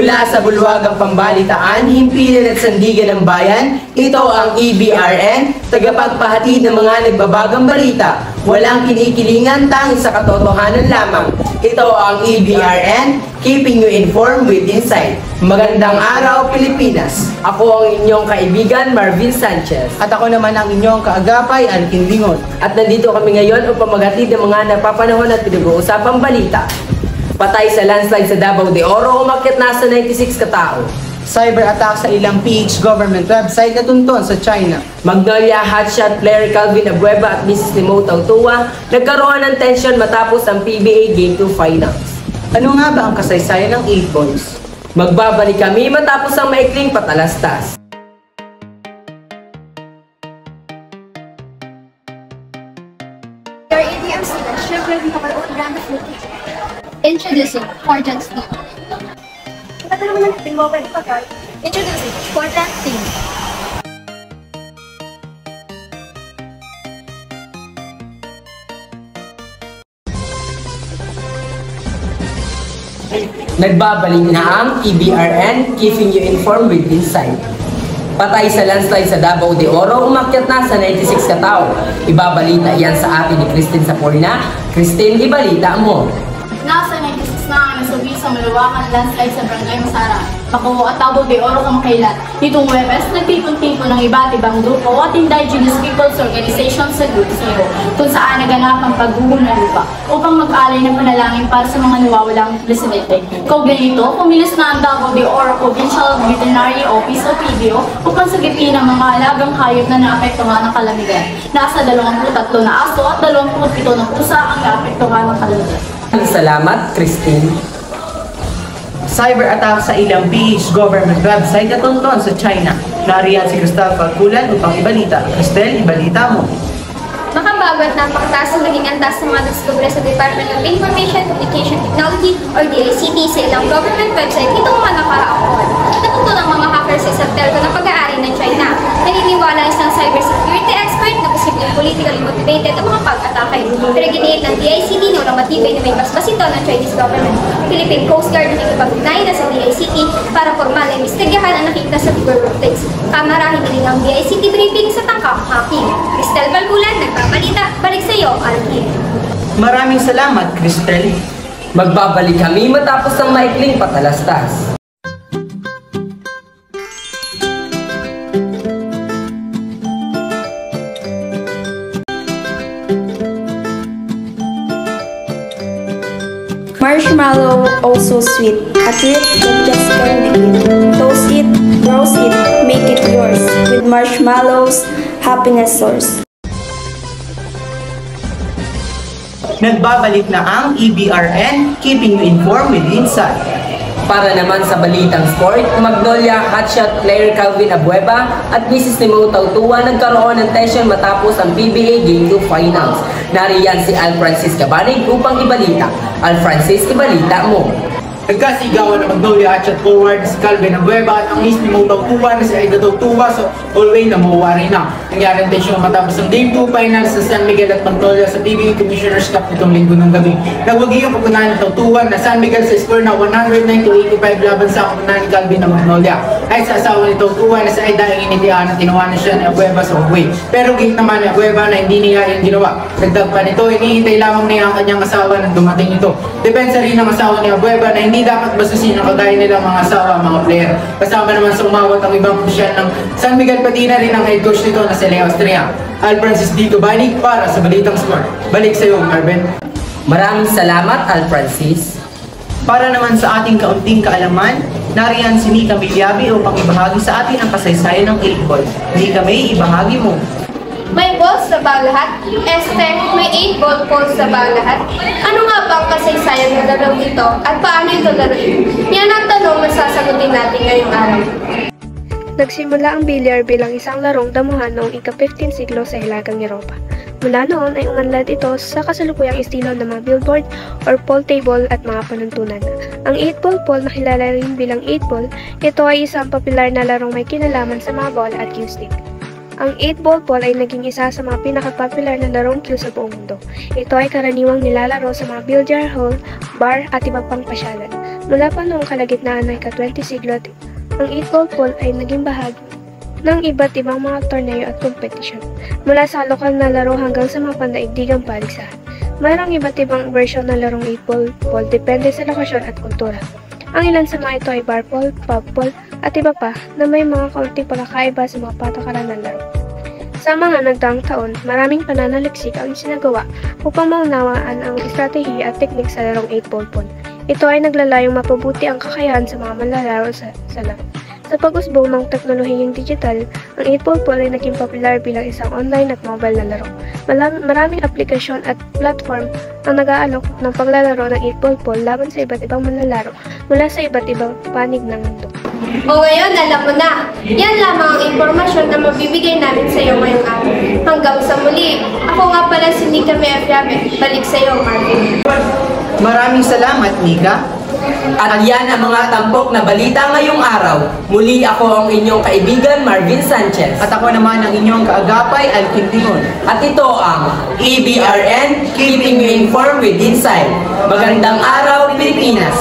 Mula sa bulwagang pambalitaan, himpilan at sandigan ng bayan, ito ang EBRN, tagapagpahatid ng mga nagbabagang balita. Walang kinikilingan, tanging sa katotohanan lamang. Ito ang EBRN, keeping you informed with insight. Magandang araw, Pilipinas! Ako ang inyong kaibigan, Marvin Sanchez. At ako naman ang inyong kaagapay, Alkin Lingon. At nandito kami ngayon upang maghatid ng mga napapanahon at pinag-uusapang balita. Patay sa landslide sa Davao de Oro, umakyat na sa 96 katao. Cyber attack sa ilang PH government website na tunton sa China. Magnolia hotshot player Calvin Abueva at Mrs. Limo Tautua nagkaroon ng tensyon matapos ang PBA Game 2 Finals. Ano nga ba ang kasaysayan ng 8 balls? Magbabalik kami matapos ang maikling patalastas. Your ATM students should be our own brand of music. Introducing Portland Steam. Introducing Portland Steam. Nagbabalik na ang EBRN, keeping you informed with insight. Patay sa landslide sa Davao de Oro, umakyat na sa 96 katao. Ibabalita yan sa atin ni Christine Saporna. Christine, ibalita mo. Nasa 96 na ang nasabi sa malawakan landslide sa Barangay Masara, Bacoa at Davao de Oro kamakailan. Nitong Webes, nagtipon-tipon ng iba't ibang grupo at indigenous people's organization sa Group Zero, kung saan naganap ang pagguho ng lupa upang mag-alay ng panalangin para sa mga nawawalang presidente. Kaugnay nito, pumilis na ang Davao de Oro Provincial Veterinary Office o PVO upang sagipin ang mga alagang hayop na naapektuhan ng kalamidad. Nasa 23 na aso at 27 na pusa ang naapektuhan ng kalamidad. Salamat, Christine. Cyber attack sa ilang PH government website na tunton sa China. Nariyan si Cristel Pagkulan upang ibalita. Cristel, ibalita mo. Makabago at napakataas ang naging antas ng mga diskubre sa Department of Information Communication Technology or DICT sa ilang government website nitong mga nakaraang buwan. Natuto ng mga hackers sa isang telco na pag-aari ng China. Naniniwala isang cybersecurity expert na posibleng politically motivated ang mga pag-atake. Pero giniit ng DICT na walang matibay na may basbas ito ng Chinese government. Philippine Coast Guard nakikipag-ugnayan na sa DICT para formal na imbestigahan ang nakita sa Google Robotics. Kamarahin na rin ang DICT briefing sa tangkang hacking. Cristel Balbulan, nagpabalita. Balik sa iyo, Alkin. Maraming salamat, Cristel. Magbabalik kami matapos ang maikling patalastas. Marshmallow also sweet, a treat that just can't begin. Toast it, roast it, make it yours. With marshmallows, happiness source. Nagbabalik na ang EBRN, keeping you informed with insight. Para naman sa balitang sport, Magnolia hotshot player Calvin Abueva at Mrs. Limo Tautua nagkaroon ng tension matapos ang PBA Game 2 Finals. Nariyan si Al Francis Cabanig upang ibalita. Al Francis, ibalita mo. Nagkasigawan ng Magnolia hotshot forward si Calvin Abueva at ang Miss Limo Tautua na si Aida Tautua sa hallway na mawari na. Nangyari ang tensyon matapos ang Game 2 Finals sa San Miguel at Magnolia sa PBA Commissioner's Cup nitong linggo ng gabi. Nagwagi ang pagkunahan ng Tautua na San Miguel sa score na 109-85 laban sa kapunahan ni Calvin ng Magnolia. Ay sa asawa ni Tautua na si Aida ang initiahan at tinawanan siya ni Abueva sa hallway. Pero gate naman ni Abueva na hindi niya yung ginawa. Dagdag pa nito, hinihintay lamang niya ang kanyang asawa nang dumating ito. Depensa rin ng asawa ni Abueva na hindi dapat basusin ang kagaya nilang mga asawa, mga player. Kasama naman sa umawat ang ibang opisyal ng San Miguel, pati na rin ang head coach nito na si Leo Austria. Al Francis dito balik para sa Balitang Sport. Balik sa iyo, Marvin. Maraming salamat, Al Francis. Para naman sa ating kaunting kaalaman, nariyan si Mika Milyabi upang ibahagi sa atin ang kasaysayan ng 8 ball. Mika, may ibahagi mo. May balls sa bang lahat? Esther, may 8 ball balls sa bang lahat? Ano nga ba ang kasaysayan ng larong ito at paano ito laruin? Yan ang tanong na sasagutin natin ngayong araw. Nagsimula ang bilyar bilang isang larong damuhan noong ika-15 siglo sa Hilagang Europa. Mula noon ay umunlad ito sa kasalukuyang estilo ng mga billboard or pool table at mga panuntunan. Ang 8-ball pool na kilala rin bilang 8-ball, ito ay isang popular na larong may kinalaman sa mga ball at cue stick. Ang 8-ball pool ay naging isa sa mga pinakapopular na larong cue sa buong mundo. Ito ay karaniwang nilalaro sa mga billiard hall, bar at iba pang pasyalan. Mula pa noong kalagitnaan ng ika-20 siglo, ang 8-ball pool ay naging bahagi ng iba't ibang mga torneo at kompetisyon. Mula sa lokal na laro hanggang sa mga pandaigdigang paligsahan. Mayroong iba't ibang version ng larong 8-ball pool depende sa lokasyon at kultura. Ang ilan sa mga ito ay bar pool, pub pool, at iba pa na may mga kaunting pagkakaiba sa mga patakaran ng laro. Sa mga nagdaang taon, maraming pananaliksik ang isinagawa upang maunawaan ang estratehiya at teknik sa larong 8-ball pool. Ito ay naglalayong mapabuti ang kakayahan sa mga manlalaro sa laro. Sa pag-usbong ng teknolohiyang digital, ang 8-ball pool ay naging popular bilang isang online at mobile na laro. Maraming aplikasyon at platform ang nag-aalok ng paglalaro ng 8-ball pool laban sa iba't ibang manlalaro mula sa iba't ibang panig ng mundo. O ngayon, alam mo na. Yan lamang ang impormasyon na mabibigay namin sa iyo ngayong araw. Hanggang sa muli, ako nga pala si Nika Meafyabe. Balik sa iyo, Marvin. Maraming salamat, Nika. At yan ang mga tampok na balita ngayong araw. Muli ako ang inyong kaibigan Marvin Sanchez. At ako naman ang inyong kaagapay, Alvin Tingon. At ito ang EBRN, Keeping You Informed with Insight. Magandang araw, Pilipinas!